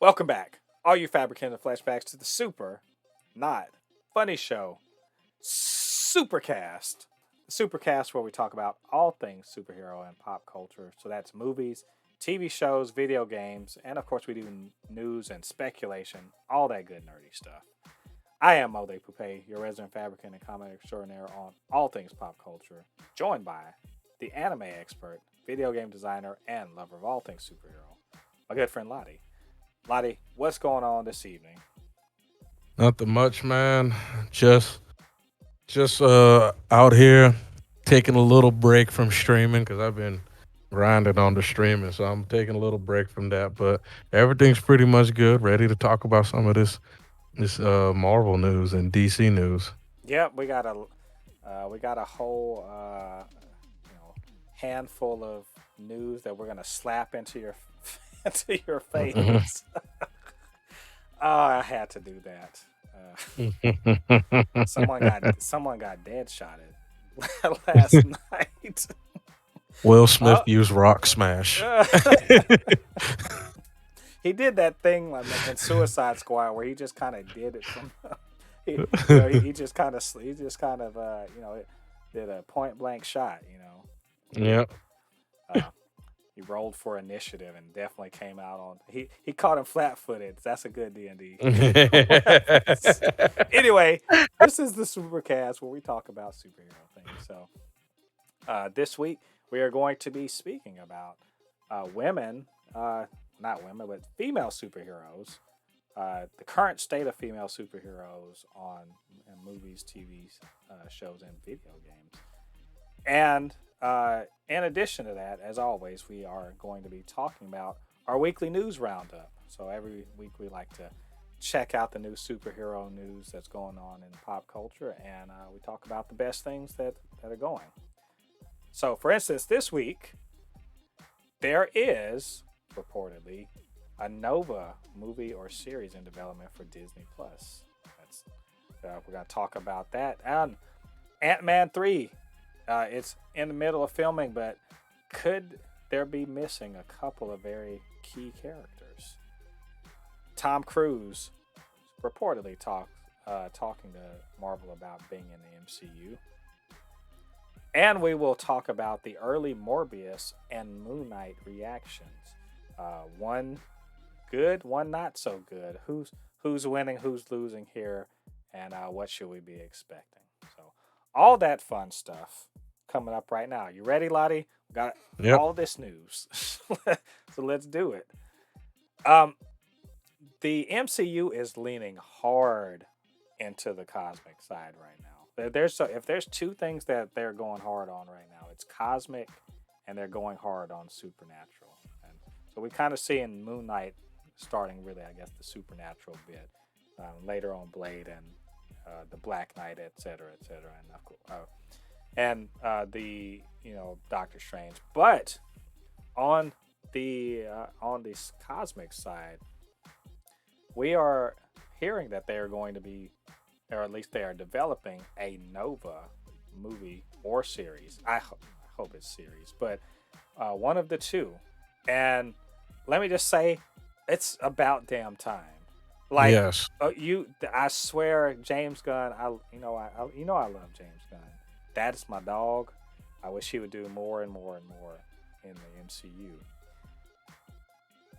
Welcome back, all you Fabricans and Fleshbags, to the super, not funny show, Supercast. The Supercast, where we talk about all things superhero and pop culture. So that's movies, TV shows, video games, and of course we do news and speculation, all that good nerdy stuff. I am Mo de Poupe, your resident fabricant and comic extraordinaire on all things pop culture, joined by the anime expert, video game designer, and lover of all things superhero, my good friend Ladi. Ladi, what's going on this evening? Nothing much, man. Just just out here taking a little break from streaming because I've been grinding on the streaming, so I'm taking a little break from that. But everything's pretty much good. Ready to talk about some of this Marvel news and DC news. Yep, we got a whole handful of news that we're gonna slap into your into your face. Oh, I had to do that. Someone got dead shotted last night. Will Smith Oh, used Rock Smash. he did that thing like in Suicide Squad where he just kind of did it from he just kind of did a point blank shot. Yeah. Uh, he rolled for initiative and definitely came out on. He caught him flat footed. That's a good D&D reference. Anyway, this is the Supercast where we talk about superhero things. So this week we are going to be speaking about women, not women, but female superheroes. The current state of female superheroes on movies, TV shows, and video games. And in addition to that, as always, we are going to be talking about our weekly news roundup. So every week we like to check out the new superhero news that's going on in pop culture, and we talk about the best things that are going. So, for instance, this week there is reportedly a Nova movie or series in development for Disney Plus. That's we're gonna talk about that. And Ant-Man 3, it's in the middle of filming, but could there be missing a couple of very key characters? Tom Cruise reportedly talking to Marvel about being in the MCU. And we will talk about the early Morbius and Moon Knight reactions. One good, one not so good. Who's winning, who's losing here, and what should we be expecting? So all that fun stuff coming up right now. You ready, Lottie? We got Yep. all this news, so let's do it. Um, the MCU is leaning hard into the cosmic side right now. If there's two things that they're going hard on right now, it's cosmic, and they're going hard on supernatural. And so we kind of see in Moon Knight starting really, I guess, the supernatural bit. Later on, Blade and the Black Knight, etc., and of course, the Doctor Strange. But on the cosmic side, we are hearing that they are going to be, or at least they are developing a Nova movie or series. I hope it's series, but one of the two. And let me just say, it's about damn time. Like Yes. I swear, James Gunn. I love James Gunn. That's my dog. I wish he would do more and more and more in the MCU.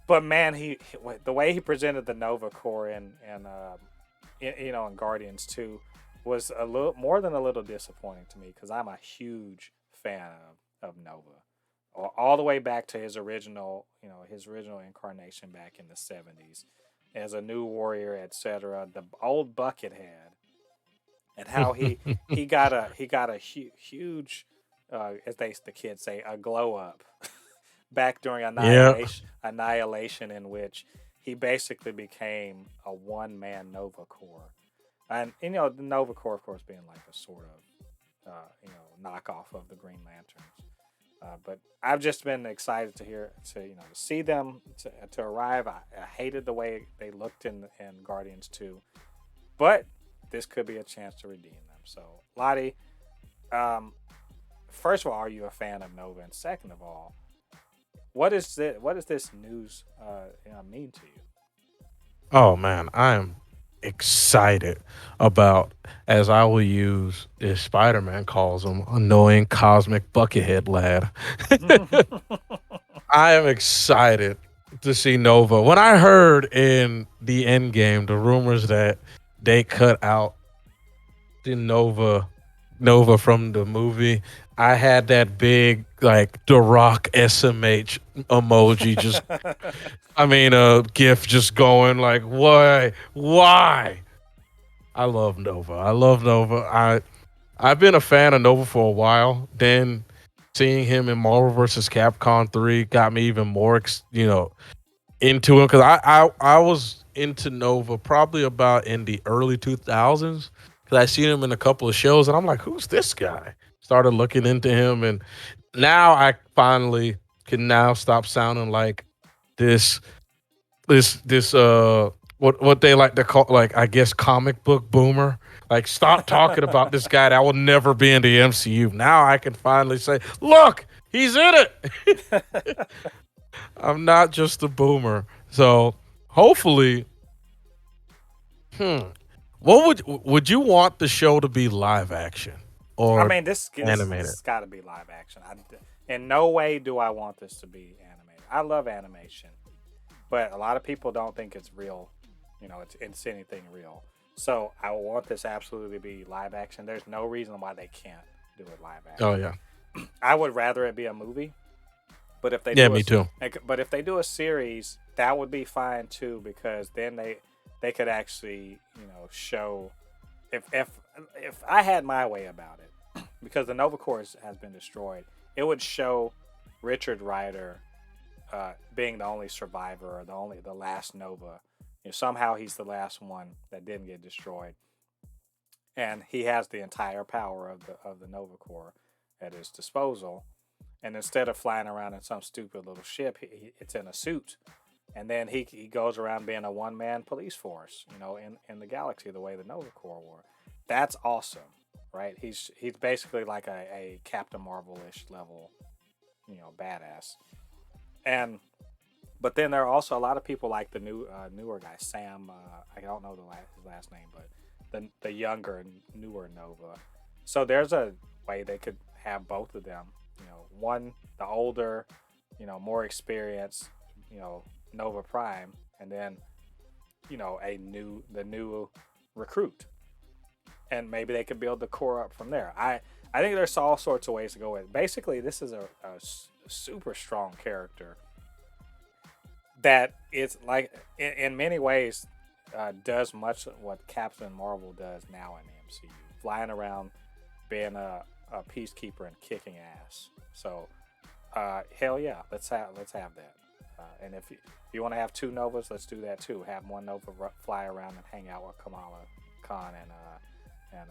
But man, the way he presented the Nova Corps in Guardians 2 was a little more than a little disappointing to me because I'm a huge fan of Nova, all the way back to his original incarnation back in the 70s as a new warrior, etc. The old Buckethead, and how he got a huge, as the kids say, a glow up back during Yeah. Annihilation, in which he basically became a one man Nova Corps, and the Nova Corps, of course, being like a sort of knockoff of the Green Lanterns. But I've just been excited to see them to arrive. I hated the way they looked in Guardians 2, but this could be a chance to redeem them. So, Lottie, first of all, are you a fan of Nova? And second of all, what is this news mean to you? Oh man, I am excited about, as I will use, as Spider-Man calls him, annoying cosmic buckethead lad. I am excited to see Nova. When I heard in the end game the rumors that they cut out the Nova from the movie, I had that big like The Rock SMH emoji just I mean GIF just going like why? Why? I love Nova. I love Nova. I've been a fan of Nova for a while. Then seeing him in Marvel vs. Capcom 3 got me even more into him because I was into Nova probably about in the early 2000s because I seen him in a couple of shows and I'm like, who's this guy? Started looking into him and now I finally can now stop sounding like this this what they like to call like I guess comic book boomer. Like stop talking about this guy that will never be in the MCU. Now I can finally say, look, he's in it. I'm not just a boomer. So hopefully, hmm. What would you want the show to be live action I or mean, this animated? has got to be live action. In no way do I want this to be animated. I love animation, but a lot of people don't think it's real. It's anything real. So I want this absolutely to be live action. There's no reason why they can't do it live Oh action. yeah, I would rather it be a movie, but if they yeah, do a me too. but if they do a series, that would be fine too because then they could actually show if I had my way about it because the Nova Corps has been destroyed, it would show Richard Rider being the only survivor or the last Nova. Somehow he's the last one that didn't get destroyed, and he has the entire power of the Nova Corps at his disposal. And instead of flying around in some stupid little ship, it's in a suit, and then he goes around being a one man police force, in the galaxy the way the Nova Corps were. That's awesome, right? He's basically like a Captain Marvel-ish level, badass. And but then there are also a lot of people like the newer guy Sam. I don't know his last name, but the younger newer Nova. So there's a way they could have both of them. One the older, more experienced, Nova Prime, and then the new recruit, and maybe they could build the core up from there. I think there's all sorts of ways to go with. Basically, this is a super strong character that it's like in many ways does much what Captain Marvel does now in the MCU, flying around, being a peacekeeper and kicking ass. So hell yeah, let's have that. And if you want to have two Novas, let's do that too. Have one Nova fly around and hang out with Kamala Khan and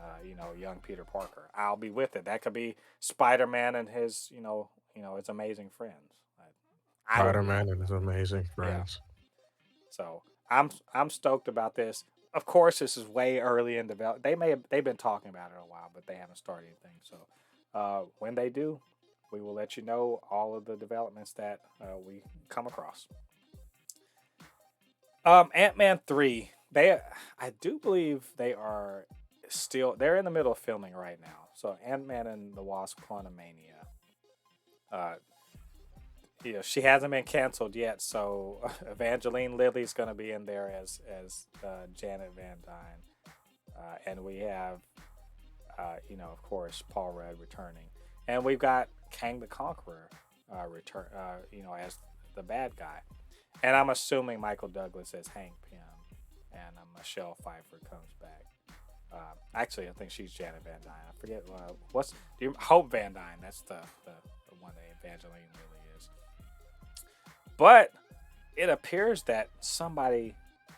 young Peter Parker. I'll be with it. That could be Spider-Man and his his amazing friends. I would be Spider-Man and his amazing yeah. friends. So I'm stoked about this. Of course, this is way early in development. They've been talking about it a while, but they haven't started anything. So when they do, we will let you know all of the developments that we come across. Ant-Man 3. I do believe they're in the middle of filming right now. So Ant-Man and the Wasp: Quantumania. Uh, she hasn't been canceled yet, so Evangeline Lilly's going to be in there as Janet Van Dyne, and we have of course Paul Rudd returning, and we've got Kang the Conqueror return, as the bad guy, and I'm assuming Michael Douglas as Hank Pym, and Michelle Pfeiffer comes back. Actually, I think she's Janet Van Dyne. I forget Hope Van Dyne. That's the one that Evangeline Lilly is. But it appears that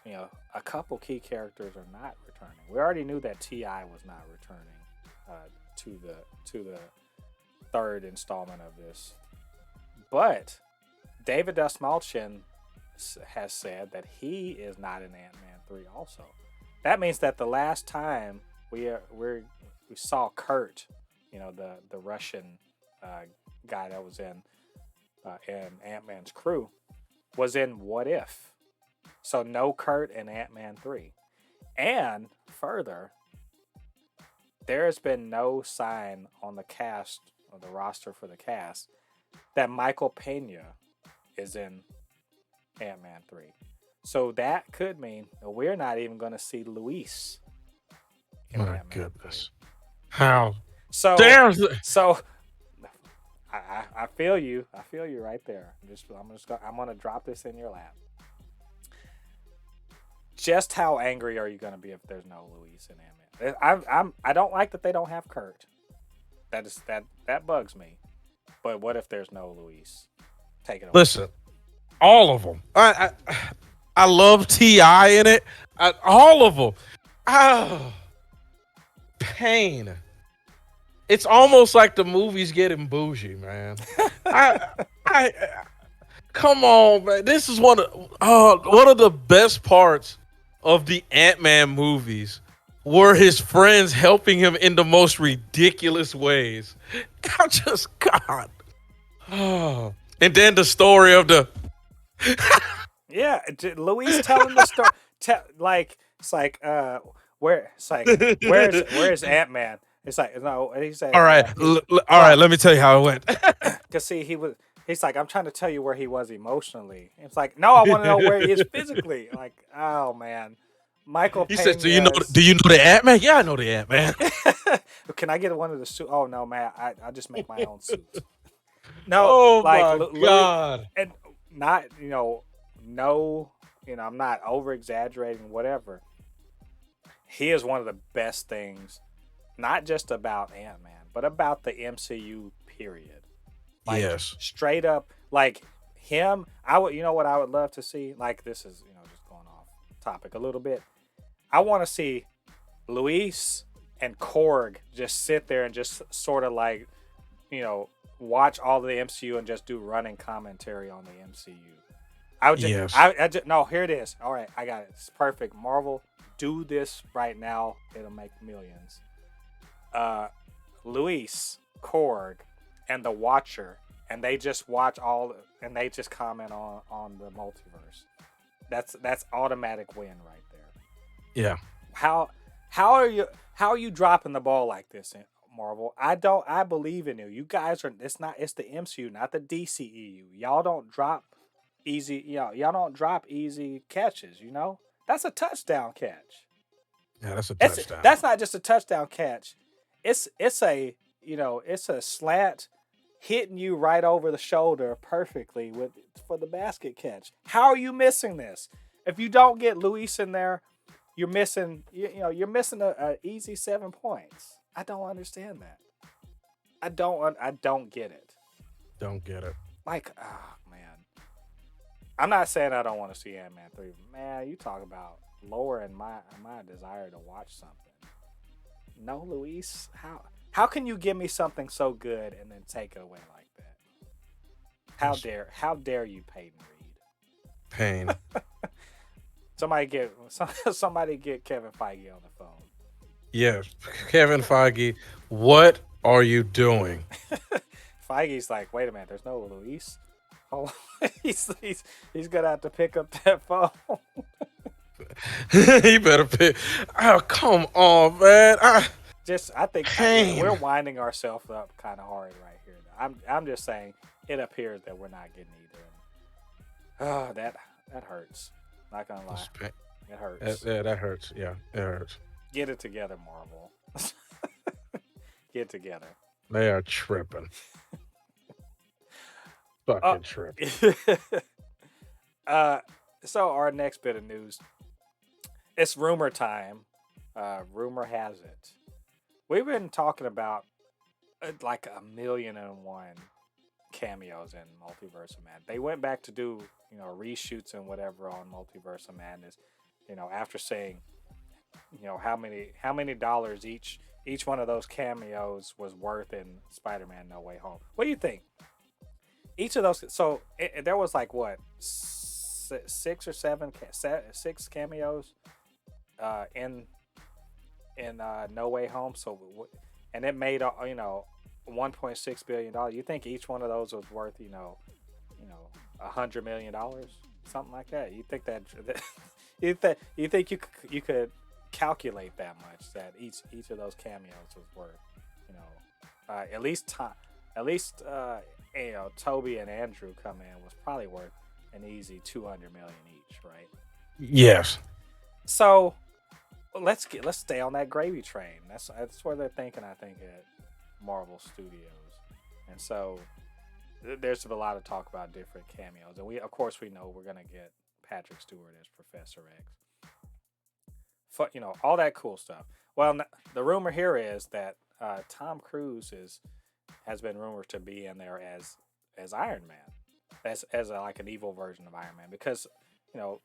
a couple key characters are not returning. We already knew that Ti was not returning to the third installment of this, but David Dastmalchian has said that he is not in Ant-Man 3 also. That means that the last time we saw Kurt, the Russian guy that was in Ant-Man's crew, was in What If. So no Kurt in Ant-Man 3. And further, there has been no sign on the cast or the roster for the cast that Michael Pena is in Ant-Man 3. So that could mean that we're not even going to see Luis in My Ant-Man goodness. 3. How So, dare so I feel you. I feel you right there. I'm gonna drop this in your lap. Just how angry are you gonna be if there's no Luis in Ant-Man? I don't like that they don't have Kurt. That bugs me. But what if there's no Luis? Take it away. Listen, all of them. I love T.I. in it. All of them. Ah, pain. It's almost like the movie's getting bougie, man. I come on, man. This is one of the best parts of the Ant-Man movies were his friends helping him in the most ridiculous ways. I just God. Oh. And then the story of the Yeah, Luis telling the story. It's like where's Ant-Man? It's like no, and he said all right, all right. Let me tell you how it went. because see he's like I'm trying to tell you where he was emotionally. It's like no, I want to know where he is physically. Like oh man, Michael. He Pena said, "Do you know the Ant Man? Yeah, I know the Ant Man." Can I get one of the suit? Oh no, man, I just make my own suits. No, Oh like my God. and not no, I'm not over exaggerating. Whatever. He is one of the best things, not just about Ant-Man, but about the MCU. Period. Like, Yes. straight up, like him. I would, what I would love to see. Like this is, just going off topic a little bit. I want to see Luis and Korg just sit there and just sort of like, watch all of the MCU and just do running commentary on the MCU. I would just, Yes. I just, no, here it is. All right, I got it. It's perfect. Marvel, do this right now. It'll make millions. Luis, Korg, and the Watcher, and they just watch and they just comment on the multiverse. That's automatic win right there. Yeah. How are you dropping the ball like this, Marvel? I believe in you. You guys are. It's the MCU, not the DCEU. Y'all don't drop easy. Y'all don't drop easy catches. That's a touchdown catch. Yeah, that's a touchdown. That's not just a touchdown catch. It's a it's a slant hitting you right over the shoulder perfectly for the basket catch. How are you missing this? If you don't get Luis in there, you're missing you're missing a easy 7 points. I don't understand that. I don't get it. Don't get it. Like, oh man. I'm not saying I don't want to see Ant-Man 3. Man, you talk about lowering my desire to watch something. No, Luis, how can you give me something so good and then take it away like that? How dare you, Peyton Reed? Pain. Somebody get Kevin Feige on the phone. Yes, Kevin Feige, what are you doing? Feige's like, wait a minute, there's no Luis. Oh, he's gonna have to pick up that phone. He better pick. Oh, come on, man. I think we're winding ourselves up kind of hard right here. I'm just saying it appears that we're not getting either. Oh, that hurts. Not gonna lie, it hurts. That hurts. Yeah, it hurts. Get it together, Marvel. Get together. They are tripping. Fucking tripping. So our next bit of news. It's rumor time. Rumor has it. We've been talking about like 1,000,001 cameos in Multiverse of Madness. They went back to do, reshoots and whatever on Multiverse of Madness, after saying, how many dollars each one of those cameos was worth in Spider-Man No Way Home. What do you think? Each of those, so there was like what, 6 or 7, 6 cameos in No Way Home. So, and it made $1.6 billion. You think each one of those was worth $100 million? something like that. You think that you could calculate that much that each of those cameos was worth, you know, at least time, at least Toby and Andrew come in was probably worth an easy 200 million each, right? Yes. So let's stay on that gravy train. That's where they're thinking. I think at Marvel Studios, and so there's a lot of talk about different cameos, and we of course we know we're gonna get Patrick Stewart as Professor X, all that cool stuff. Well, the rumor here is that Tom Cruise has been rumored to be in there as Iron Man, like an evil version of Iron Man, because you know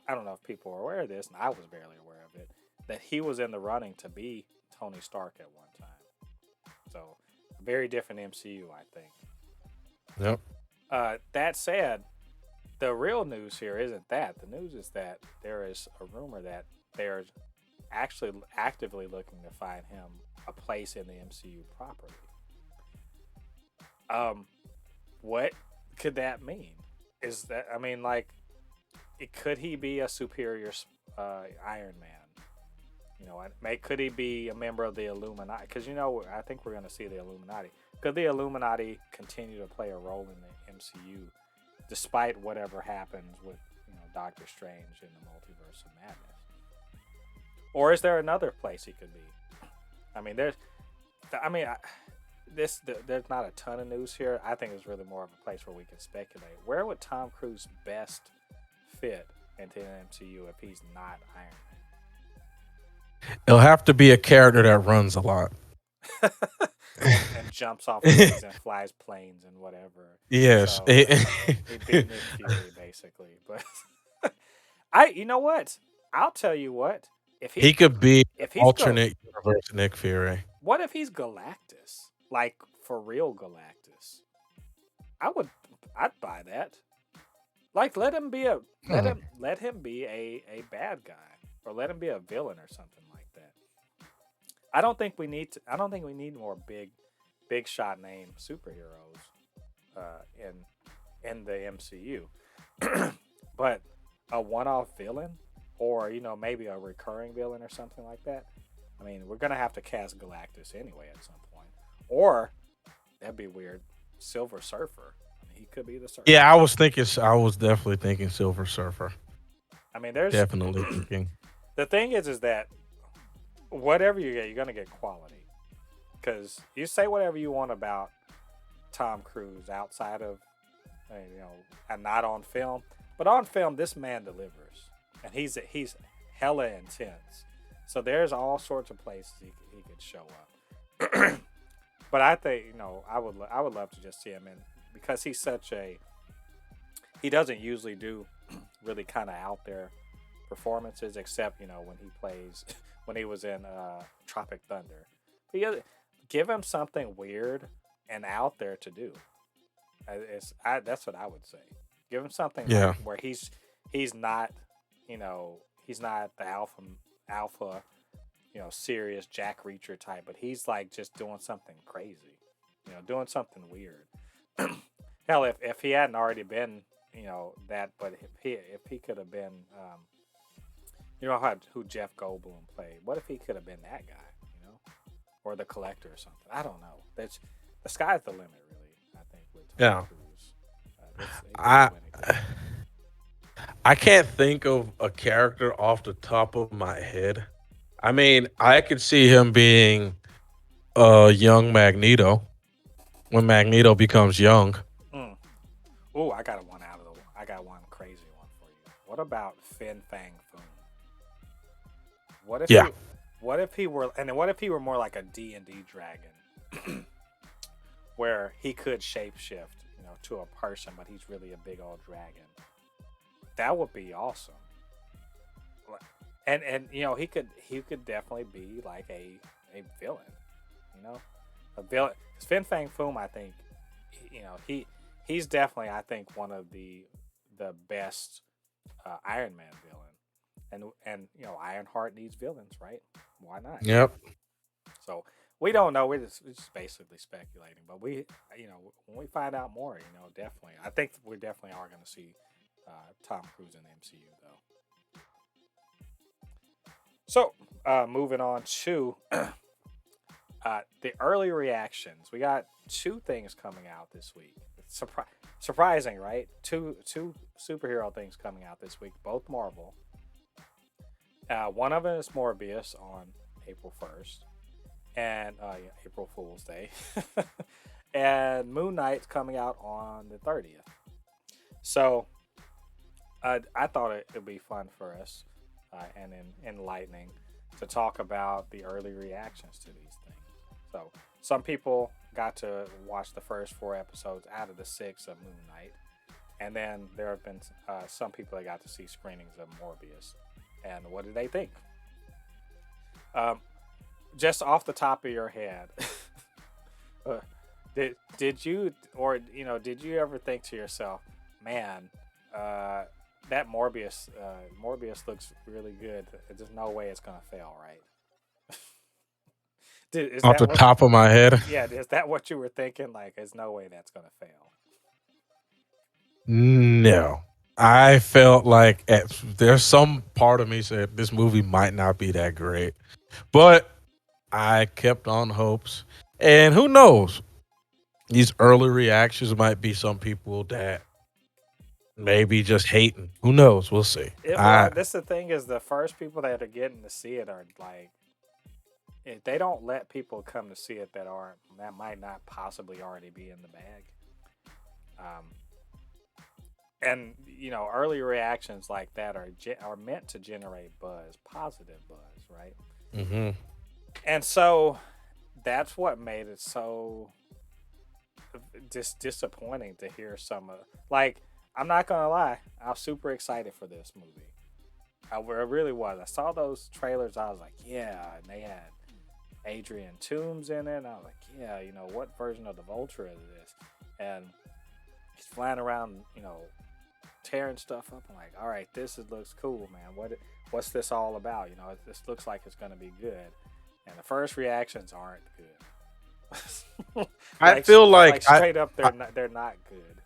I don't know if people are aware of this, and I was barely aware of it, that he was in the running to be Tony Stark at one time. So a very different MCU, I think. Yep. That said, the real news here isn't that. The news is that there is a rumor that they're actually actively looking to find him a place in the MCU properly. What could that mean? Is that like could he be a superior Iron Man? Could he be a member of the Illuminati? Because I think we're going to see the Illuminati. Could the Illuminati continue to play a role in the MCU, despite whatever happens with Doctor Strange in the Multiverse of Madness? Or is there another place he could be? There's not a ton of news here. I think it's really more of a place where we can speculate. Where would Tom Cruise best fit into the MCU if he's not Iron It'll have to be a character that runs a lot. Man and jumps off things and flies planes and whatever? Yes. So he'd be Nick Fury basically. But you know what? I'll tell you what. He could be if he's alternate universe Nick Fury. What if he's Galactus? Like for real Galactus? I'd buy that. Like let him be a bad guy, or let him be a villain or something like that. I don't think we need more big shot name superheroes in the MCU. But a one-off villain, or maybe a recurring villain or something like that. I mean, we're gonna have to cast Galactus anyway at some point, or that'd be weird. Silver Surfer. He could be the Surfer. Yeah, I was definitely thinking Silver Surfer. I mean, there's definitely thinking. The thing is that whatever you get, you're gonna get quality. Because you say whatever you want about Tom Cruise outside of, and not on film, but on film, this man delivers, and he's hella intense. So there's all sorts of places he could show up. But I think I would love to just see him in, because he doesn't usually do really kind of out there performances, except when he was in Tropic Thunder. But give him something weird and out there to do. That's what I would say. Give him something where he's not he's not the alpha serious Jack Reacher type, but he's like just doing something crazy, doing something weird. Hell, if he hadn't already been that, but if he could have been who Jeff Goldblum played, what if he could have been that guy, or the Collector or something? I don't know. That's the sky's the limit, really. I think with Tom Cruise. I can't think of a character off the top of my head. I mean, I could see him being a young Magneto when Magneto becomes young. Oh, I got one crazy one for you. What about Fin Fang Foom? What if he were more like a D&D dragon, where he could shapeshift, to a person, but he's really a big old dragon. That would be awesome. And he could definitely be like a villain, a villain. Fin Fang Foom, I think, he's definitely, I think, one of the best Iron Man villain, and Ironheart needs villains, right? Why not? Yep. So we don't know. We're just basically speculating, but when we find out more, definitely, I think we definitely are going to see Tom Cruise in the MCU though. So moving on to the early reactions. We got two things coming out this week. Surprising, right? Two superhero things coming out this week, both Marvel. One of them is Morbius on April 1st, and April Fool's Day, and Moon Knight's coming out on the 30th. So I thought it would be fun for us and enlightening to talk about the early reactions to these things. So some people got to watch the first 4 episodes out of the 6 of Moon Knight, and then there have been some people that got to see screenings of Morbius. And what did they think? Just off the top of your head, did you ever think to yourself, man, that Morbius looks really good. There's no way it's gonna fail, right? Off the top of my head, yeah, is that what you were thinking? Like, there's no way that's gonna fail. no. I felt like there's some part of me said this movie might not be that great, but I kept on hopes. And who knows? These early reactions might be some people that maybe just hating. Who knows? We'll see. This the thing is, the first people that are getting to see it are like, if they don't let people come to see it that might not possibly already be in the bag. And early reactions like that are meant to generate buzz, positive buzz, right? Mm-hmm. And so that's what made it so disappointing to hear some of. Like, I'm not gonna lie, I was super excited for this movie. I really was. I saw those trailers. I was like, yeah, and they had Adrian Toomes in it. And I was like, yeah, what version of the Vulture is this? And he's flying around, tearing stuff up. I'm like, all right, looks cool, man. What's this all about? This looks like it's gonna be good. And the first reactions aren't good. I feel like straight up, they're not good.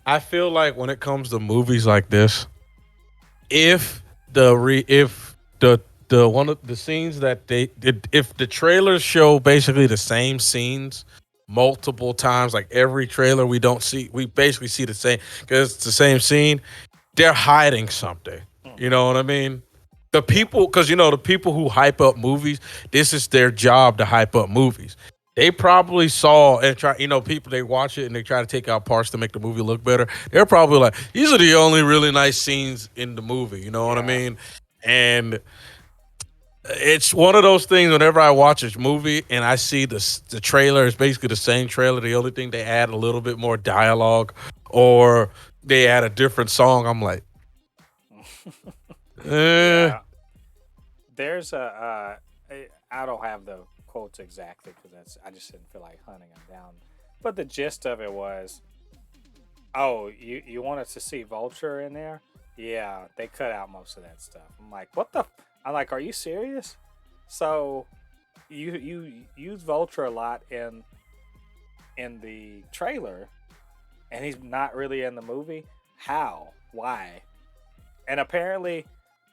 I feel like when it comes to movies like this, if the one of the scenes that if the trailers show basically the same scenes multiple times, like every trailer we basically see the same because it's the same scene, they're hiding something. You know what I mean? The people, because the people who hype up movies, this is their job to hype up movies. They probably saw and try, people, they watch it and they try to take out parts to make the movie look better. They're probably like, these are the only really nice scenes in the movie. You know what I mean? And it's one of those things whenever I watch this movie and I see the trailer, it's basically the same trailer. The only thing they add a little bit more dialogue or they add a different song. I'm like, Yeah. There's I don't have the quotes exactly because I just didn't feel like hunting them down. But the gist of it was, oh, you wanted to see Vulture in there? Yeah, they cut out most of that stuff. I'm like, what the? I'm like, are you serious? So you use Vulture a lot in the trailer, and he's not really in the movie. How? Why? And apparently,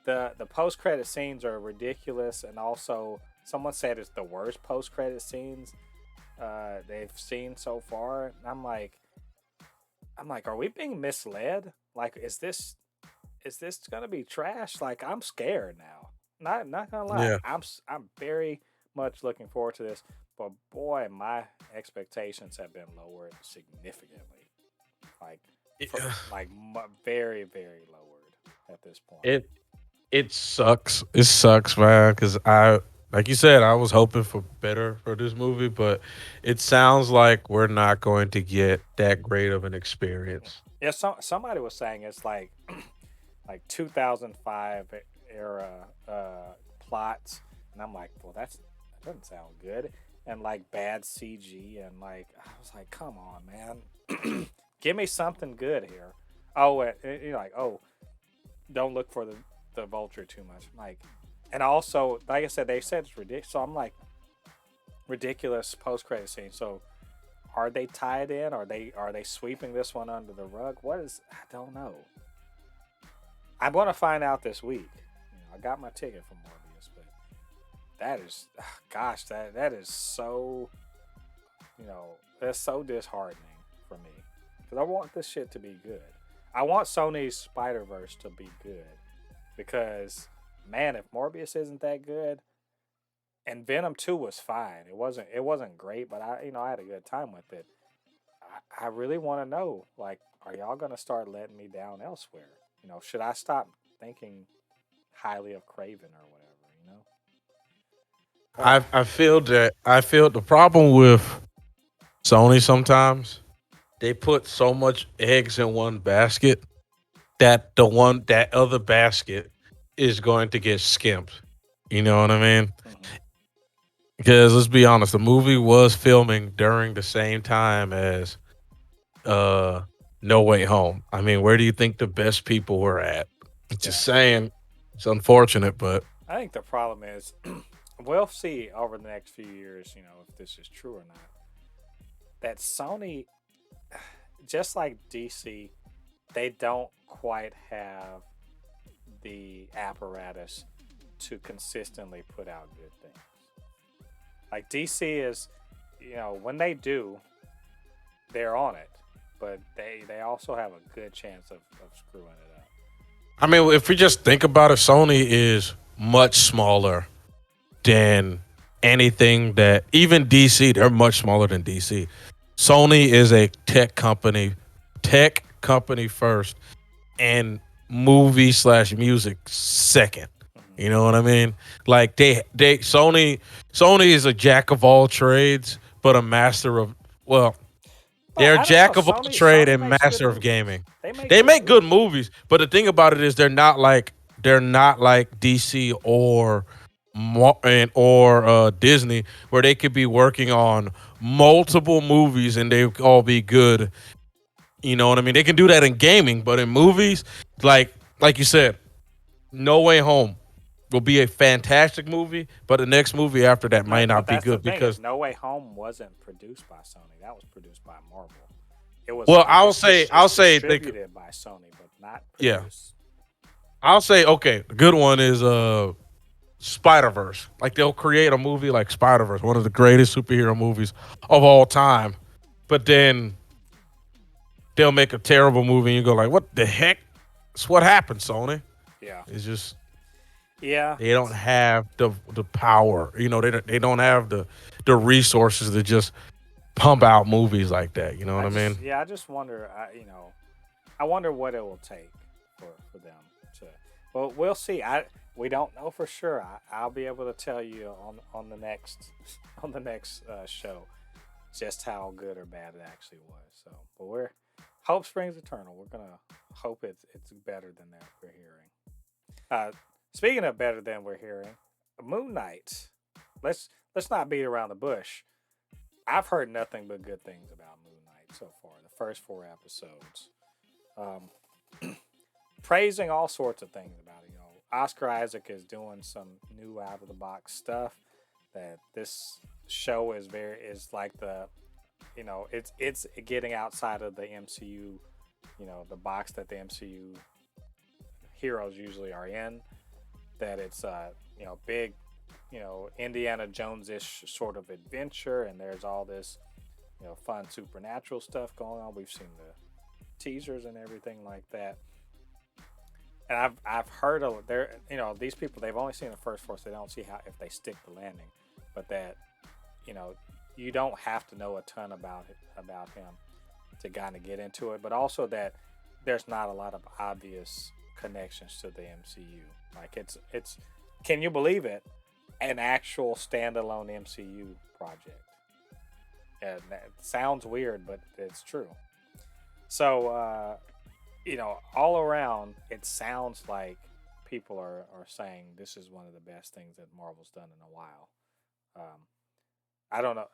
the post credit scenes are ridiculous, and also someone said it's the worst post credit scenes they've seen so far. And I'm like, are we being misled? Like, is this gonna be trash? Like, I'm scared now. Not gonna lie, yeah. I'm very much looking forward to this. But boy, my expectations have been lowered significantly. Like, very, very lowered at this point. It sucks. It sucks, man. Because like you said, I was hoping for better for this movie, but it sounds like we're not going to get that great of an experience. Yeah, somebody was saying it's like 2005 era plots, and I'm like, well, that doesn't sound good, and like bad CG, and like I was like, come on, man, give me something good here. Oh, you're like, oh, don't look for the Vulture too much. I'm like, and also, like I said, they said it's ridiculous. So I'm like, ridiculous post credit scene. So are they tied in? Are they sweeping this one under the rug? I don't know. I'm going to find out this week. I got my ticket for Morbius, but that is, gosh, that is so, that's so disheartening for me because I want this shit to be good. I want Sony's Spider Verse to be good because, man, if Morbius isn't that good, and Venom 2 was fine. It wasn't great, but I had a good time with it. I really want to know, like, are y'all gonna start letting me down elsewhere? Should I stop thinking highly of Craven or whatever? Uh, I feel the problem with Sony sometimes they put so much eggs in one basket that other basket is going to get skimped. You know what I mean? mhm. Because let's be honest, the movie was filming during the same time as uh No Way Home. I mean, where do you think the best people were at? Yeah, Just saying. It's unfortunate, but I think the problem is we'll see over the next few years, if this is true or not. That Sony, just like DC, they don't quite have the apparatus to consistently put out good things. Like DC is, when they do, they're on it, but they also have a good chance of screwing it up. I mean, if we just think about it, Sony is much smaller than anything that even DC, they're much smaller than DC. Sony is a tech company first, and movie slash music second. Hmm. You know what I mean? Like they Sony is a jack of all trades, but a master of well, But they're I don't know. jack of all Sony trade Sony and makes good master of movies. gaming. They make They good make good movies. movies, but the thing about it is they're not like DC or Disney where they could be working on multiple movies and they all be good. You know what I mean? They can do that in gaming, but in movies, like you said, No Way Home will be a fantastic movie, but the next movie after that No, might but not be that's the good thing is because No Way Home wasn't produced by Sony. That was produced by Marvel. It was well, it, it's dis- I'll it's say distributed by Sony, but not yeah. produced. I'll say okay, the good one is Spider Verse. Like they'll create a movie like Spider Verse, one of the greatest superhero movies of all time. But then they'll make a terrible movie and you go like, what the heck? It's what happened, Sony. Yeah, It's just yeah. they don't have the power. You know, they don't have the resources to just pump out movies like that. You know what I mean? I just wonder. I wonder what it will take for them to. Well, we'll see. We don't know for sure. I'll be able to tell you on the next on the next show just how good or bad it actually was. So, but hope springs eternal. We're gonna hope it's better than that we're hearing. Uh, Speaking of better than we're hearing, Moon Knight. Let's not beat around the bush. I've heard nothing but good things about Moon Knight so far. The first 4 episodes, um, praising all sorts of things about it. Oscar Isaac is doing some new out of the box stuff. That this show is like it's getting outside of the MCU. The box that the MCU heroes usually are in. That it's big, Indiana Jones ish sort of adventure, and there's all this fun supernatural stuff going on. We've seen the teasers and everything like that. And I've heard of there, these people they've only seen the first four, so they don't see how if they stick the landing. But that, you know, you don't have to know a ton about him to kind of get into it. But also that there's not a lot of obvious connections to the MCU. Like it's can you believe it? An actual standalone MCU project. Yeah, that sounds weird, but it's true. So, all around, it sounds like people are saying this is one of the best things that Marvel's done in a while. Um, I don't know.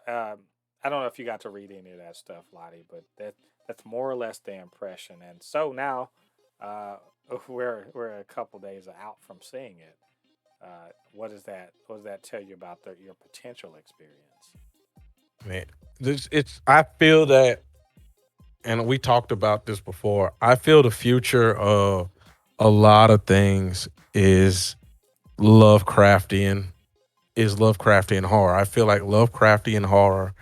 I don't know if you got to read any of that stuff, Lottie, but that's more or less the impression. And so now, uh, we're a couple days out from seeing it. What does that? What does that tell you about your potential experience? Man, I feel that, and we talked about this before. I feel the future of a lot of things is Lovecraftian Lovecraftian horror. I feel like Lovecraftian horror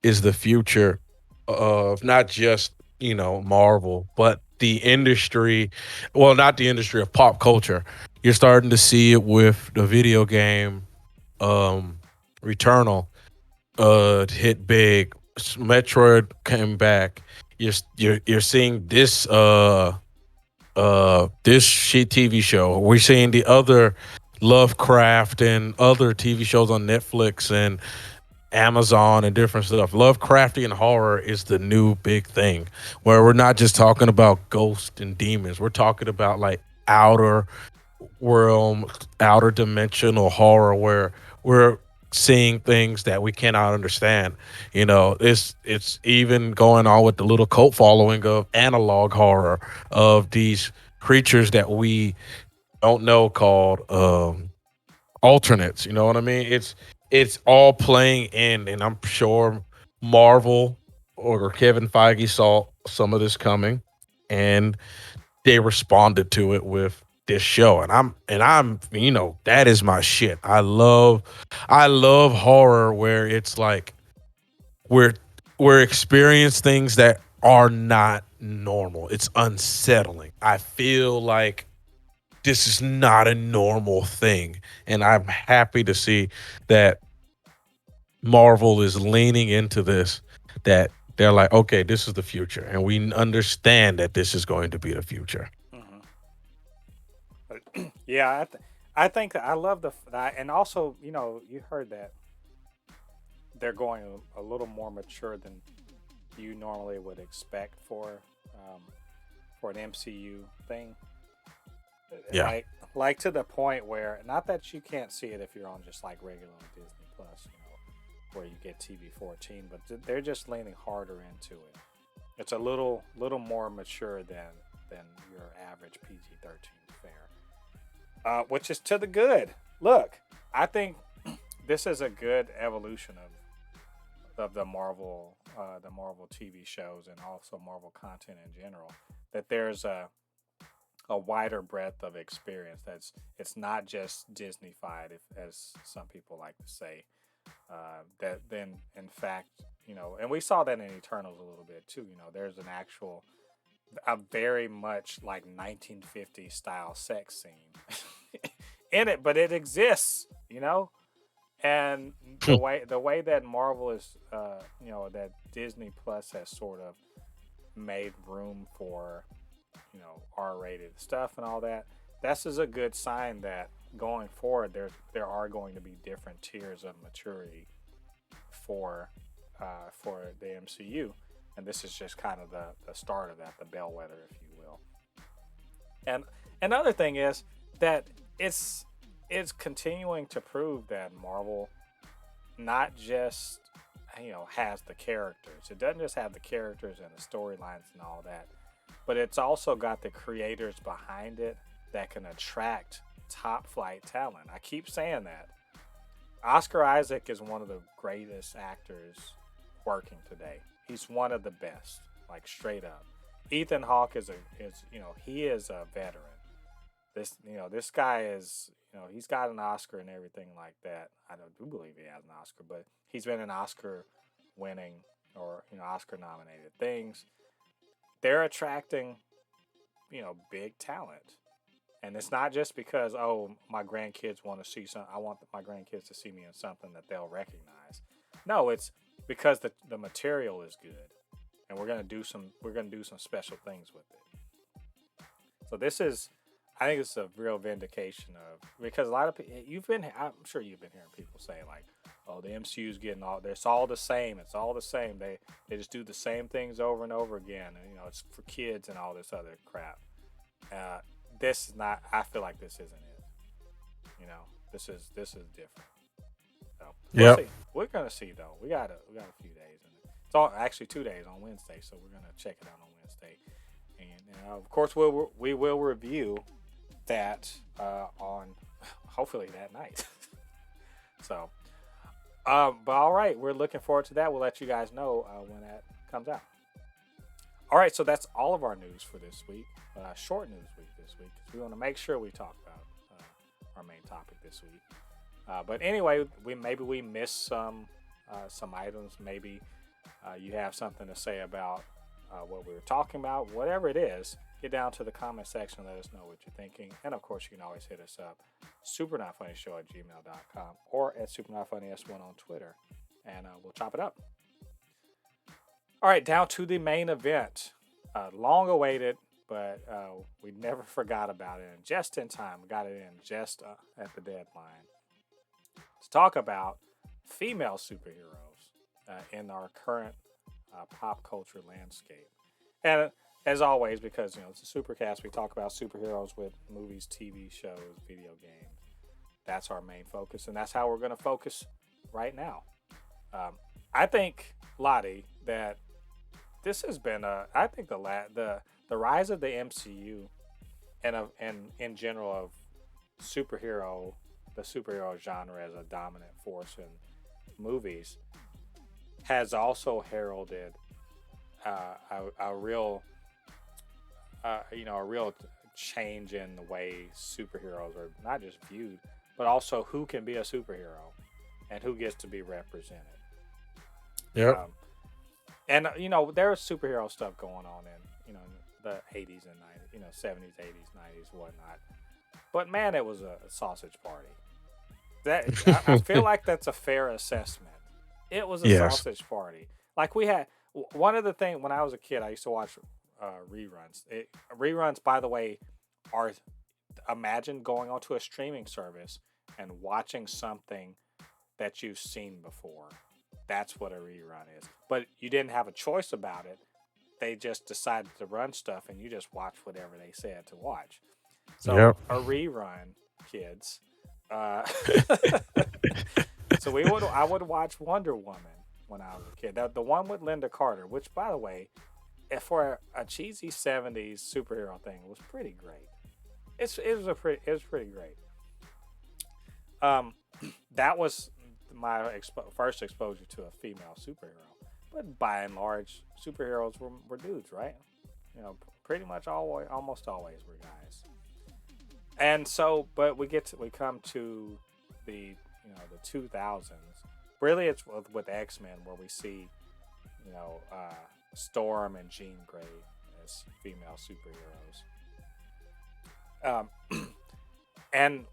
is the future of not just, Marvel, but the industry. Well, not the industry of pop culture. You're starting to see it with the video game um Returnal hit big. Metroid came back. You're seeing this shit TV show. We're seeing the other Lovecraft and other TV shows on Netflix and Amazon and different stuff. Lovecraftian horror is the new big thing where we're not just talking about ghosts and demons. We're talking about like outer realm, outer dimensional horror where we're seeing things that we cannot understand. It's even going on with the little cult following of analog horror of these creatures that we don't know called alternates. You know what I mean? It's all playing in, and I'm sure Marvel or Kevin Feige saw some of this coming, and they responded to it with this show. And I'm that is my shit. I love horror where it's like we're we're experience things that are not normal. It's unsettling. I feel like this is not a normal thing. And I'm happy to see that Marvel is leaning into this, that they're like, okay, this is the future. And we understand that this is going to be the future. Hmm. Yeah, I think that I love and also, you heard that they're going a little more mature than you normally would expect um, for an MCU thing. Yeah. Like to the point where, not that you can't see it if you're on just like regular Disney Plus, where you get TV 14, but they're just leaning harder into it. It's a little more mature than your average PG-13 fare, which is to the good. Look, I think this is a good evolution of the Marvel TV shows and also Marvel content in general. That there's a wider breadth of experience. It's not just Disneyfied, as some people like to say. That then, in fact, and we saw that in Eternals a little bit too. There's a very much like 1950s style sex scene in it, but it exists. And the way that Marvel is, that Disney Plus has sort of made room for, R-rated stuff and all that. This is a good sign that going forward, there are going to be different tiers of maturity for the MCU, and this is just kind of the start of that, the bellwether, if you will. And another thing is that it's continuing to prove that Marvel not just has the characters. It doesn't just have the characters and the storylines and all that, but it's also got the creators behind it that can attract top flight talent. I keep saying that. Oscar Isaac is one of the greatest actors working today. He's one of the best, like straight up. Ethan Hawke he is a veteran. This guy is, he's got an Oscar and everything like that. I do believe he has an Oscar, but he's been an Oscar winning or Oscar nominated things. They're attracting, big talent. And it's not just because, oh, my grandkids want to see something. I want my grandkids to see me in something that they'll recognize. No, it's because the material is good, and we're gonna do some special things with it. So I think it's a real vindication of, because a lot of people, I'm sure you've been hearing people say like, oh, the MCU's getting it's all the same. It's all the same. They just do the same things over and over again, and it's for kids and all this other crap. Uh, this is not. I feel like this isn't it. This is different. So we'll Yep. see. We're gonna see though. We got a few days, and it's all actually 2 days on Wednesday. So we're gonna check it out on Wednesday, and of course we will review that on hopefully that night. So, but all right, we're looking forward to that. We'll let you guys know when that comes out. All right, so that's all of our news for this week. Short news week this week, because we want to make sure we talk about our main topic this week. But anyway, maybe we missed some items. Maybe you have something to say about what we were talking about. Whatever it is, get down to the comment section and let us know what you're thinking. And of course, you can always hit us up, supernotfunnyshow@gmail.com or at supernotfunnys1 on Twitter, and we'll chop it up. All right, down to the main event. Long awaited, but we never forgot about it. And just in time, we got it in just at the deadline. To talk about female superheroes in our current pop culture landscape. And as always, because it's a supercast, we talk about superheroes with movies, TV shows, video games. That's our main focus, and that's how we're going to focus right now. I think, Ladi, that this has been I think the rise of the MCU and in general of the superhero genre as a dominant force in movies has also heralded a real change in the way superheroes are not just viewed, but also who can be a superhero and who gets to be represented. Yeah. And there's superhero stuff going on in the 80s and 90s, 70s, 80s, 90s, whatnot. But man, it was a sausage party. I feel like that's a fair assessment. It was a sausage party. Like we had one of the things when I was a kid, I used to watch reruns. Reruns, by the way, are imagine going onto a streaming service and watching something that you've seen before. That's what a rerun is. But you didn't have a choice about it. They just decided to run stuff, and you just watch whatever they said to watch. So a rerun, kids. So I would watch Wonder Woman when I was a kid. The one with Linda Carter, which, by the way, for a cheesy 70s superhero thing, was pretty great. It was pretty great. That was my first exposure to a female superhero. But by and large, superheroes were dudes, right? Pretty much almost always were guys. And so, but we come to the 2000s. Really, it's with X-Men where we see, Storm and Jean Grey as female superheroes. And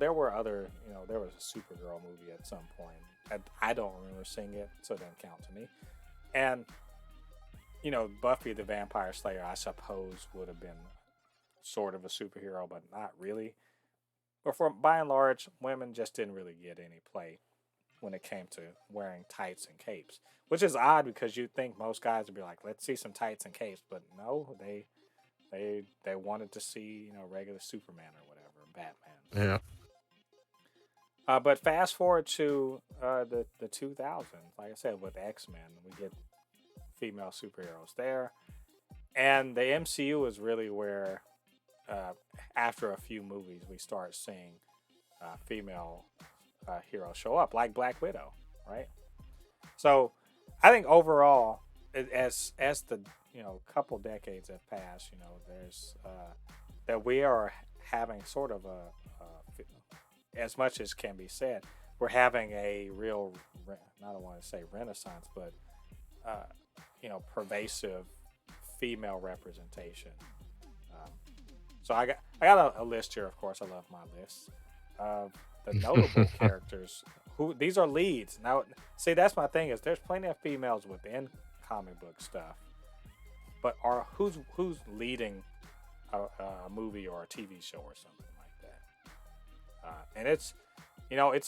there were other, there was a Supergirl movie at some point. I don't remember seeing it, so it doesn't count to me. And, Buffy the Vampire Slayer, I suppose, would have been sort of a superhero, but not really. But by and large, women just didn't really get any play when it came to wearing tights and capes, which is odd because you'd think most guys would be like, let's see some tights and capes, but no, they wanted to see, regular Superman or whatever, Batman. Yeah. But fast forward to the 2000s, like I said, with X-Men, we get female superheroes there. And the MCU is really where, after a few movies, we start seeing female heroes show up, like Black Widow, right? So I think overall, as the couple decades have passed, there's that we are having sort of as much as can be said, we're having a real, I don't want to say renaissance, but pervasive female representation. So I got a list here. Of course, I love my list of the notable characters. These are leads. Now, see, that's my thing is there's plenty of females within comic book stuff, but who's leading a movie or a TV show or something like that? And it's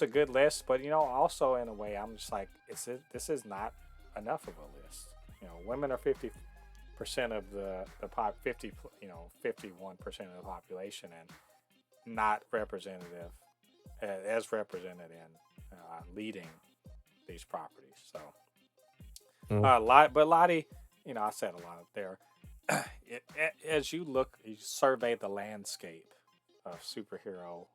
a good list, but also in a way I'm just like this is not enough of a list. Women are 50% of the 51% of the population and not representative as represented in leading these properties. So, but Ladi, I said a lot there. As you survey the landscape of superhero,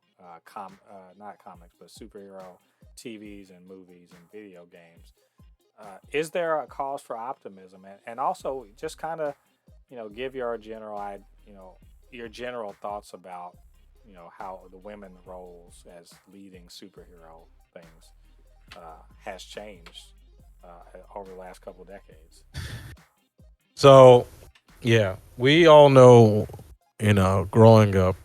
not comics, but superhero TVs and movies and video games. is there a cause for optimism, and also just kind of give your general thoughts about how the women roles as leading superhero things has changed over the last couple of decades. So yeah, we all know, growing up,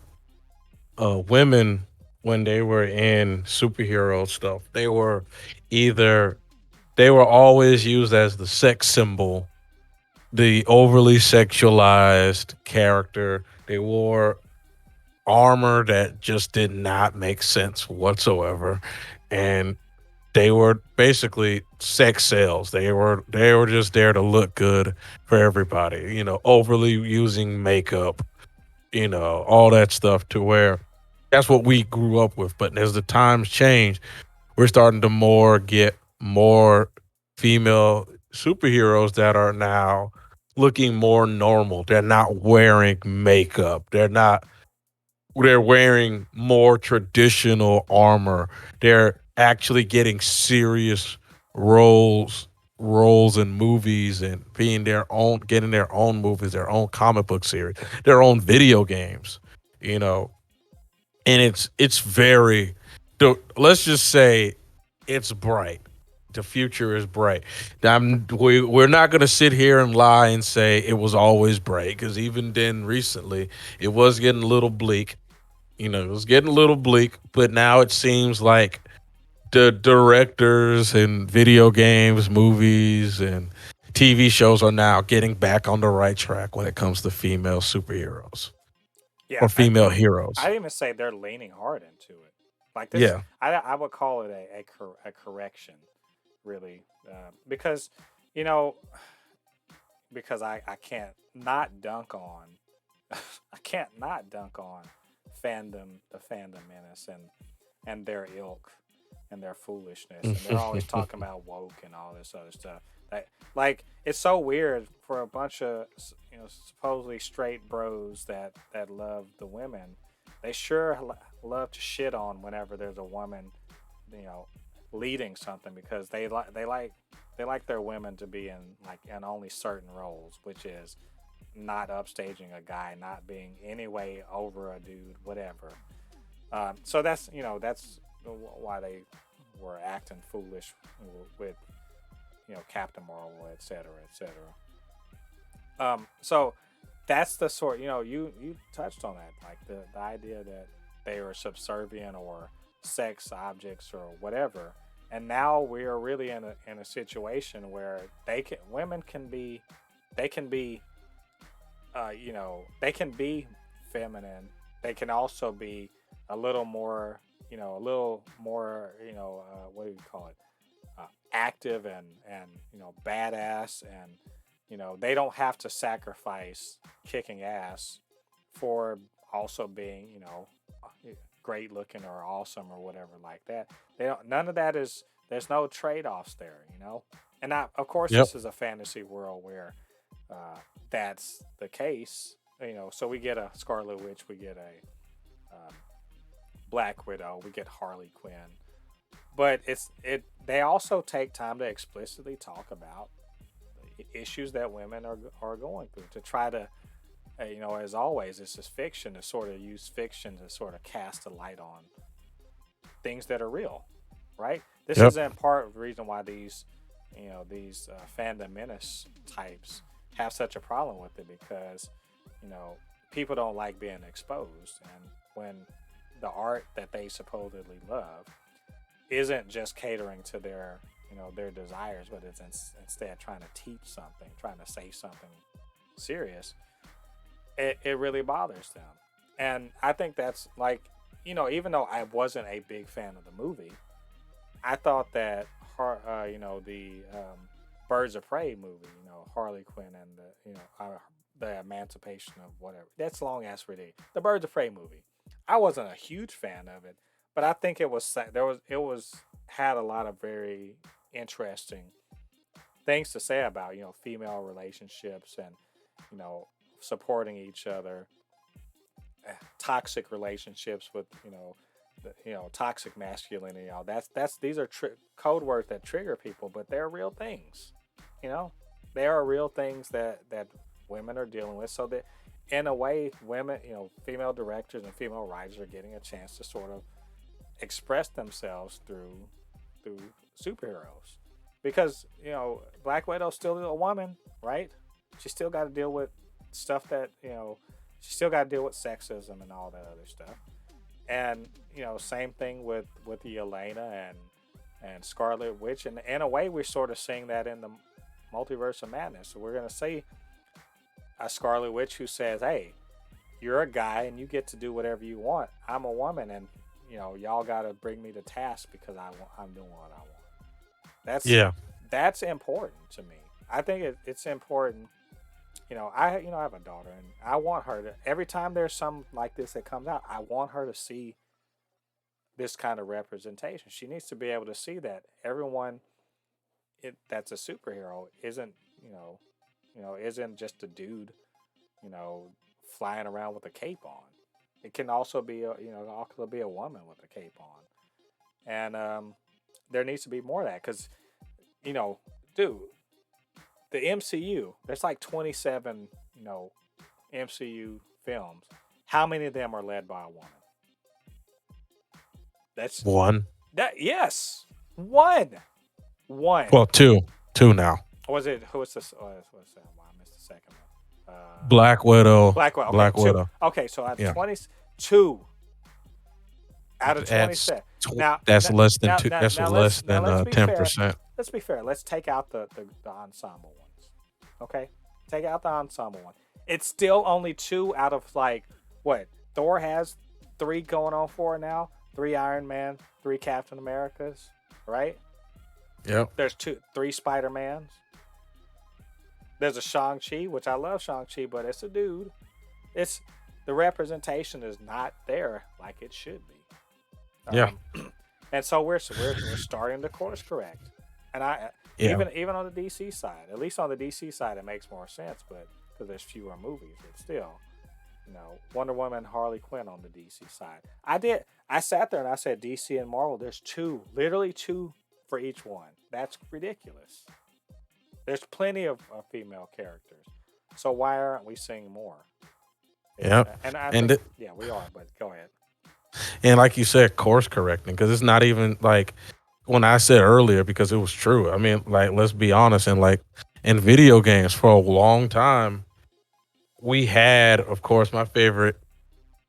women when they were in superhero stuff, either they were always used as the sex symbol, the overly sexualized character. They wore armor that just did not make sense whatsoever, and they were basically sex sales. They were just there to look good for everybody. Overly using makeup, all that stuff, to where that's what we grew up with. But as the times change, we're starting to get more female superheroes that are now looking more normal. They're not wearing makeup. They're wearing more traditional armor. They're actually getting serious roles roles in movies and being getting their own movies, their own comic book series, their own video games, you know. And it's very let's just say it's bright. The future is bright. We're not going to sit here and lie and say it was always bright, because even then recently it was getting a little bleak. It was getting a little bleak, but now it seems like the directors and video games, movies, and TV shows are now getting back on the right track when it comes to female superheroes Yeah, or female heroes. I'd even say they're leaning hard into it. Like this, Yeah. I would call it a correction, really, because you know because I can't not dunk on I can't not dunk on the fandom menace and their ilk and their foolishness, and they're always talking about woke and all this other stuff. Like it's so weird for a bunch of supposedly straight bros that love the women. They sure love to shit on whenever there's a woman, you know, leading something, because they like their women to be in only certain roles, which is not upstaging a guy, not being any way over a dude, whatever. So that's why they were acting foolish with Captain Marvel, etc., etc. So that's the sort you touched on that, like the idea that they were subservient or sex objects or whatever, and now we are really in a situation where women can be they can be they can be feminine. They can also be a little more, what do you call it? Active and badass, and they don't have to sacrifice kicking ass for also being great looking or awesome or whatever like that. They don't. None of that is. There's no trade offs there. And of course Yep. this is a fantasy world where that's the case. So we get a Scarlet Witch, we get a Black Widow, we get Harley Quinn, but they also take time to explicitly talk about the issues that women are going through, to try to as always, this is fiction, to sort of use fiction to sort of cast a light on things that are real, right? This Yep. is in part the reason why these fandom menace types have such a problem with it, because you know people don't like being exposed, and when the art that they supposedly love isn't just catering to their desires, but it's instead trying to teach something, trying to say something serious, it really bothers them. And I think that's like, even though I wasn't a big fan of the movie, I thought that the Birds of Prey movie, Harley Quinn and the Emancipation of whatever. That's long ass ridiculous. The Birds of Prey movie. I wasn't a huge fan of it, but I think it was had a lot of very interesting things to say about female relationships, and you know supporting each other, toxic relationships with toxic masculinity. That's these are code words that trigger people, but they're real things. You know, there are real things that women are dealing with. So that in a way, women, female directors and female writers are getting a chance to sort of express themselves through superheroes, because Black Widow's still a woman, right? She still got to deal with stuff that she still got to deal with sexism and all that other stuff. And same thing with the Elena and Scarlet Witch, and in a way we're sort of seeing that in the multiverse of madness. So we're gonna see a Scarlet Witch who says, "Hey, you're a guy and you get to do whatever you want. I'm a woman, and y'all got to bring me to task because I'm doing what I want." That's Yeah. that's important to me. I think it's important. I have a daughter, and I want her to, every time there's something like this that comes out, I want her to see this kind of representation. She needs to be able to see that everyone that's a superhero isn't just a dude, you know, flying around with a cape on. It can also be also be a woman with a cape on, and there needs to be more of that because, dude, the MCU, there's like 27, MCU films. How many of them are led by a woman? That's One. that. Yes, one. Well, two now. Was it? Who was this? What's that? Well, I missed the second one. Black Widow. Black Widow. Okay, Black two. Widow. Okay, so out of Yeah. 22 out of That's 27. Now, that's now, less than now, two. now, That's now less now than let's be fair. 10%. Let's be fair. Let's take out the ensemble ones. Okay, take out the ensemble one. It's still only two out of like what Thor has three going on for now. Three Iron Man, three Captain Americas, right? Yep. There's three Spider Mans. There's a Shang-Chi, which I love Shang-Chi, but it's a dude. It's the representation is not there like it should be. Yeah. And so we're starting to course correct. And Yeah. even on the DC side, at least on the DC side, it makes more sense. But because there's fewer movies, it's still, Wonder Woman, Harley Quinn on the DC side. I sat there and I said DC and Marvel. There's two, literally two for each one. That's ridiculous. There's plenty of female characters. So why aren't we seeing more? Yep. And I And think, yeah, we are. But go ahead. And like you said, course correcting, because it's not even like when I said earlier, because it was true. I mean, like, let's be honest. And like in video games for a long time, we had, of course, my favorite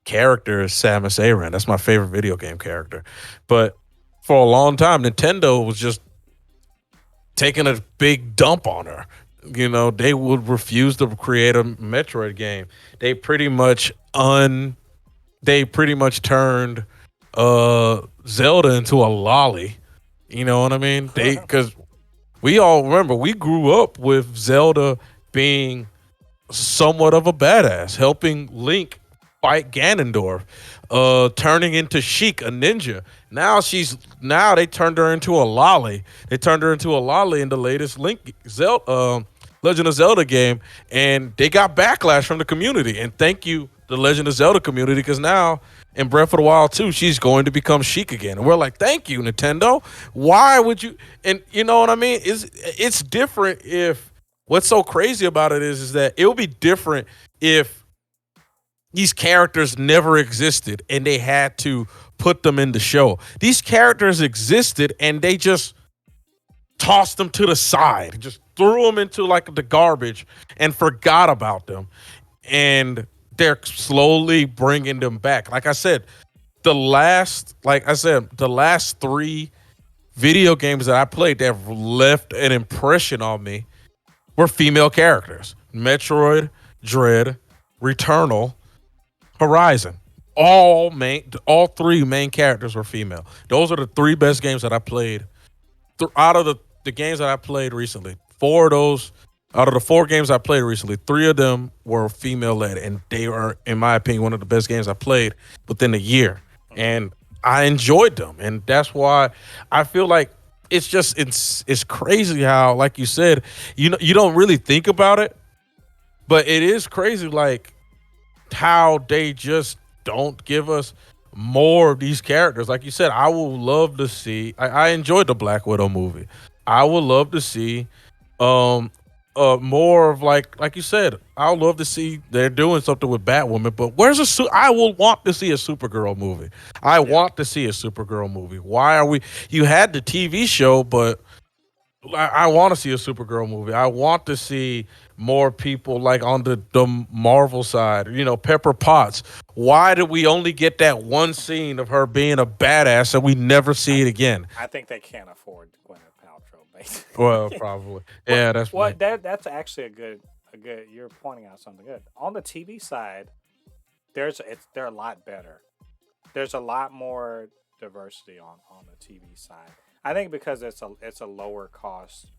character is Samus Aran. That's my favorite video game character. But for a long time, Nintendo was just taking a big dump on her. They would refuse to create a Metroid game. They pretty much turned Zelda into a lolly. You know what I mean? Because we all remember we grew up with Zelda being somewhat of a badass, helping Link fight Ganondorf, turning into Sheik, a ninja. Now they turned her into a lolly. They turned her into a lolly in the latest Legend of Zelda game, and they got backlash from the community. And thank you, the Legend of Zelda community, because now in Breath of the Wild 2, she's going to become Sheik again. And we're like, thank you, Nintendo. Why would you? And you know what I mean? It's different if what's so crazy about it is that it would be different if these characters never existed and they had to put them in the show. These characters existed and they just tossed them to the side, just threw them into like the garbage and forgot about them. And they're slowly bringing them back. Like I said, the last three video games that I played that have left an impression on me were female characters: Metroid, Dread, Returnal, Horizon. All three main characters were female. Those are the three best games that I played. Out of the games that I played recently, out of the four games I played recently, three of them were female led, and they are, in my opinion, one of the best games I played within a year. And I enjoyed them, and that's why I feel like it's crazy how, like you said, you don't really think about it, but it is crazy, like how they just don't give us more of these characters. Like you said, I will love to see. I enjoyed the Black Widow movie. I would love to see um more of like you said. I would love to see they're doing something with Batwoman. But where's I will want to see a Supergirl movie. I Yeah. want to see a Supergirl movie. Why are we? You had the TV show, but I want to see a Supergirl movie. I want to see more people like on the Marvel side. You know, Pepper Potts. Why did we only get that one scene of her being a badass and we never I see it again? I think they can't afford Gwyneth Paltrow, Well, basically. probably. But Yeah, that's me. what that's actually a good. You're pointing out something good on the TV side. They're a lot better. There's a lot more diversity on the TV side. I think because it's a lower cost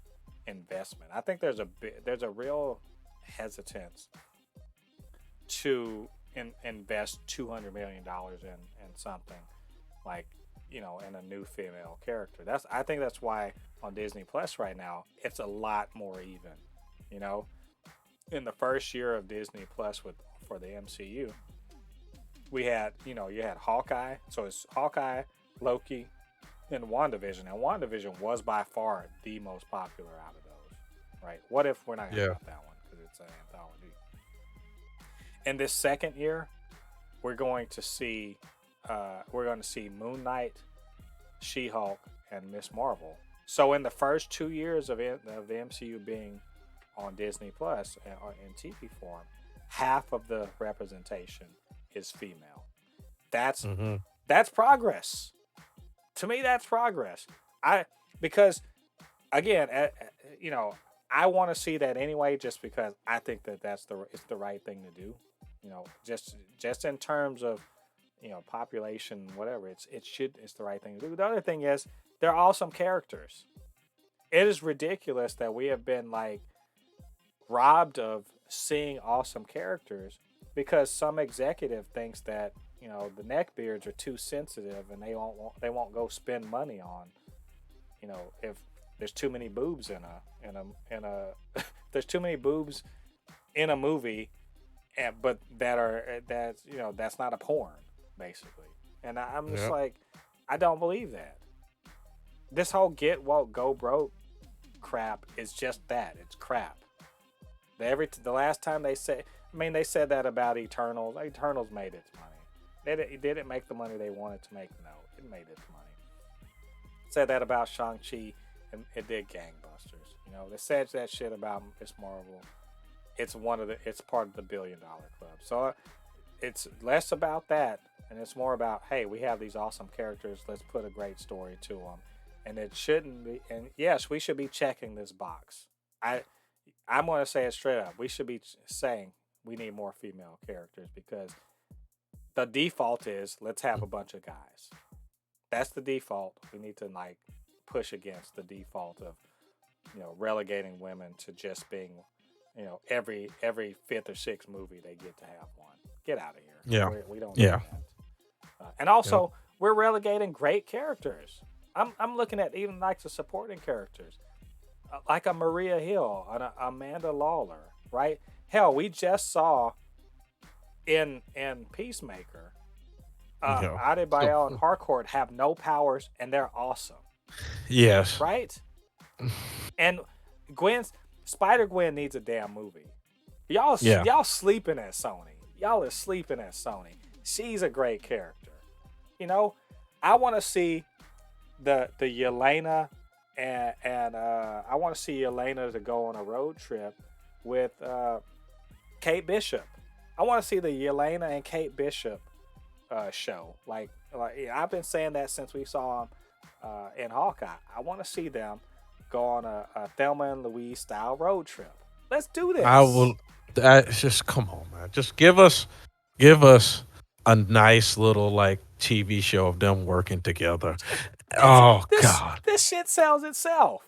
investment. I think there's a real hesitance to invest $200 million in something like in a new female character. I think that's why on Disney Plus right now it's a lot more even. You know, in the first year of Disney Plus with for the MCU, we had you had Hawkeye, so it's Hawkeye, Loki, and WandaVision. And WandaVision was by far the most popular out of those. Right? What if we're not gonna Yeah. count that one because it's an anthology? In this second year, we're going to see Moon Knight, She-Hulk, and Miss Marvel. So in the first 2 years of the MCU being on Disney Plus in TV form, half of the representation is female. That's Hmm. that's progress. To me, that's progress. I because again, you know, I want to see that anyway, just because I think that it's the right thing to do. Just in terms of population, whatever. It's the right thing to do. The other thing is they're awesome characters. It is ridiculous that we have been like robbed of seeing awesome characters because some executive thinks that the neckbeards are too sensitive and they won't go spend money on if there's too many boobs in a there's too many boobs in a movie but that's not a porn basically. And I'm just Yeah. like, I don't believe that. This whole get woke go broke crap is just that. It's crap. The last time they said, I mean, they said that about Eternals. Eternals made its money. Did it make the money they wanted to make? No, it made its money. Said that about Shang-Chi, and it did gangbusters. They said that shit about Miss Marvel. It's part of the $1 billion club. So it's less about that, and it's more about, hey, we have these awesome characters. Let's put a great story to them, and it shouldn't be. And yes, we should be checking this box. I I'm going to say it straight up. We should be saying we need more female characters because the default is let's have a bunch of guys. That's the default. We need to like push against the default of relegating women to just being every fifth or sixth movie they get to have one. Get out of here. Yeah. We don't need Yeah. that. And Yeah. also, we're relegating great characters. I'm looking at even like the supporting characters, like a Maria Hill, an Amanda Lawler, right? Hell, we just saw in Peacemaker, Yeah. Adebayo and Harcourt have no powers and they're awesome, Yes. right? And Gwen's Spider Gwen needs a damn movie. Y'all Yeah. y'all sleeping at Sony. Y'all are sleeping at Sony. She's a great character. You know, I want to see the Yelena and I want to see Yelena to go on a road trip with Kate Bishop. I want to see the Yelena and Kate Bishop show. Yeah, I've been saying that since we saw them in Hawkeye. I want to see them go on a Thelma and Louise style road trip. Let's do I this. will. Just come on, man. Just give us a nice little like TV show of them working together. It's Oh this God. this shit sells itself.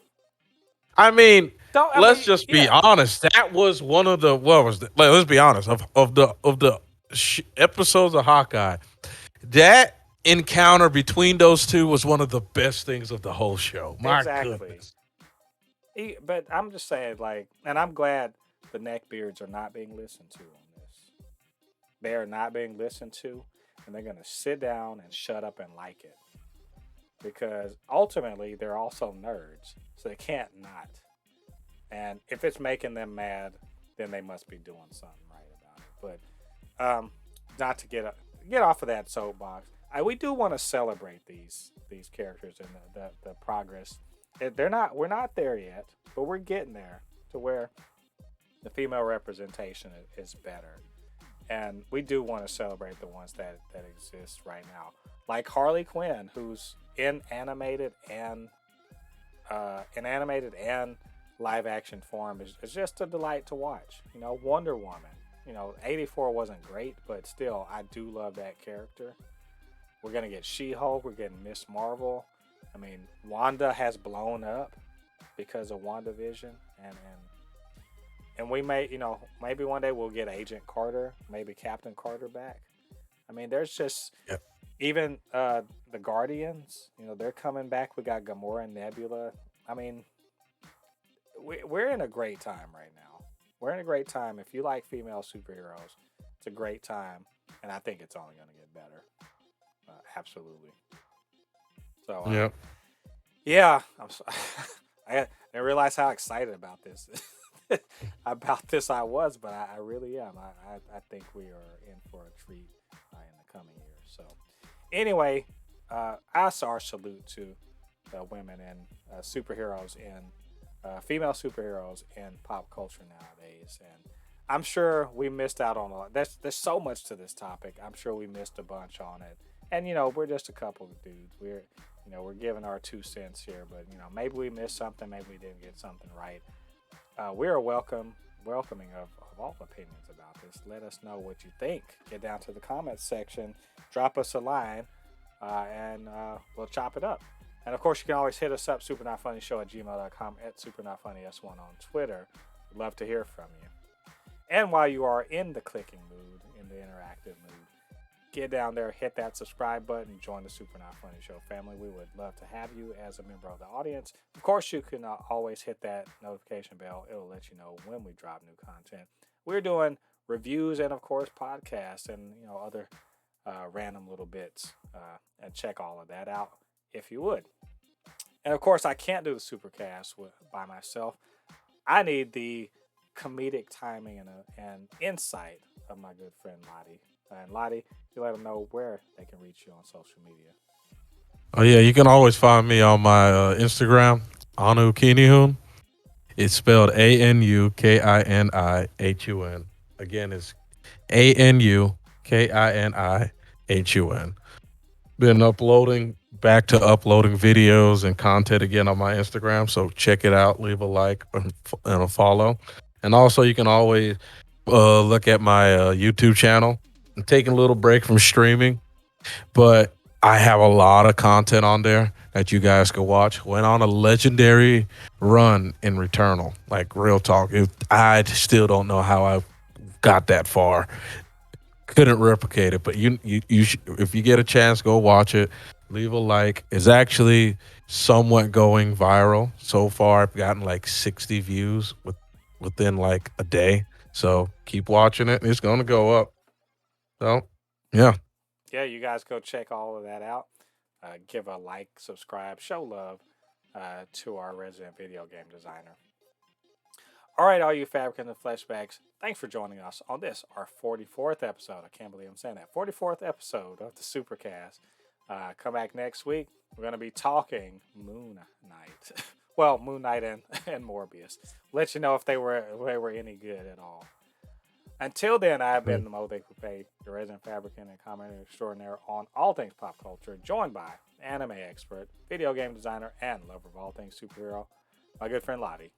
I mean, Don't I let's mean just be yeah, honest. That was one of the what was the, let's be honest of the episodes of Hawkeye. That encounter between those two was one of the best things of the whole show. My exactly. goodness. But I'm just saying, like, and I'm glad the neckbeards are not being listened to on this. They are not being listened to. and they're going to sit down and shut up and like it. Because ultimately, they're also nerds, so they can't not. And if it's making them mad, then they must be doing something right about it. But not to get off of that soapbox, we do want to celebrate these characters and the progress. We're not there yet, but we're getting there to where the female representation is better. And we do want to celebrate the ones that exist right now, like Harley Quinn, who's in animated and live action form is just a delight to watch. Wonder Woman. 84 wasn't great, but still, I do love that character. We're gonna get She-Hulk. We're getting Miss Marvel. I mean, Wanda has blown up because of WandaVision, and we may, maybe one day we'll get Agent Carter, maybe Captain Carter back. I mean, there's just even the Guardians. They're coming back. We got Gamora and Nebula. I mean, we're in a great time right now. We're in a great time. If you like female superheroes, it's a great time, and I think it's only going to get better. Absolutely. So, yeah, I didn't realize how excited about this I was, but I really am. I think we are in for a treat in the coming years. So, anyway, that's our salute to women and superheroes and female superheroes in pop culture nowadays. And I'm sure we missed out on a lot. There's so much to this topic. I'm sure we missed a bunch on it. And we're just a couple of dudes. We're giving our 2 cents here, but maybe we missed something, maybe we didn't get something right. We are welcoming of all opinions about this. Let us know what you think. Get down to the comments section, drop us a line, and we'll chop it up. And of course, you can always hit us up, supernotfunnyshow@gmail.com, @supernotfunnys1 on Twitter. We'd love to hear from you. And while you are in the clicking mood, in the interactive mood, get down there, hit that subscribe button, join the Super Not Funny Show family. We would love to have you as a member of the audience. Of course, you can always hit that notification bell. It'll let you know when we drop new content. We're doing reviews and, of course, podcasts and other random little bits. And check all of that out if you would. And, of course, I can't do the Supercast by myself. I need the comedic timing and insight of my good friend Ladi. And Ladi, you let them know where they can reach you on social media. Oh yeah, you can always find me on my Instagram, Anu Kinihun. It's spelled ANUKINIHUN. Again, it's ANUKINIHUN. Been uploading videos and content again on my Instagram, so check it out. Leave a like and a follow, and also you can always look at my YouTube channel. I'm taking a little break from streaming, but I have a lot of content on there that you guys can watch. Went on a legendary run in Returnal, like real talk. I still don't know how I got that far. Couldn't replicate it, but you if you get a chance, go watch it. Leave a like. It's actually somewhat going viral so far. I've gotten like 60 views within like a day. So keep watching it. It's gonna go up. So, yeah. Yeah, you guys go check all of that out. Give a like, subscribe, show love to our resident video game designer. All right, all you Fabricans and Fleshbags, thanks for joining us on this, our 44th episode. I can't believe I'm saying that. 44th episode of the Supercast. Come back next week. We're going to be talking Moon Knight. Well, Moon Knight and Morbius. Let you know if they were any good at all. Until then, I have been the Mode Coupe, your resident fabricant and commentator extraordinaire on all things pop culture, joined by anime expert, video game designer, and lover of all things superhero, my good friend Ladi.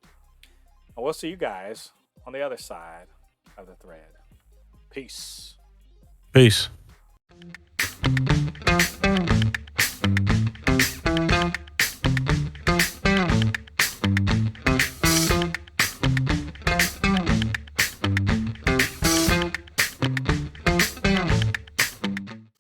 And we'll see you guys on the other side of the thread. Peace. Peace.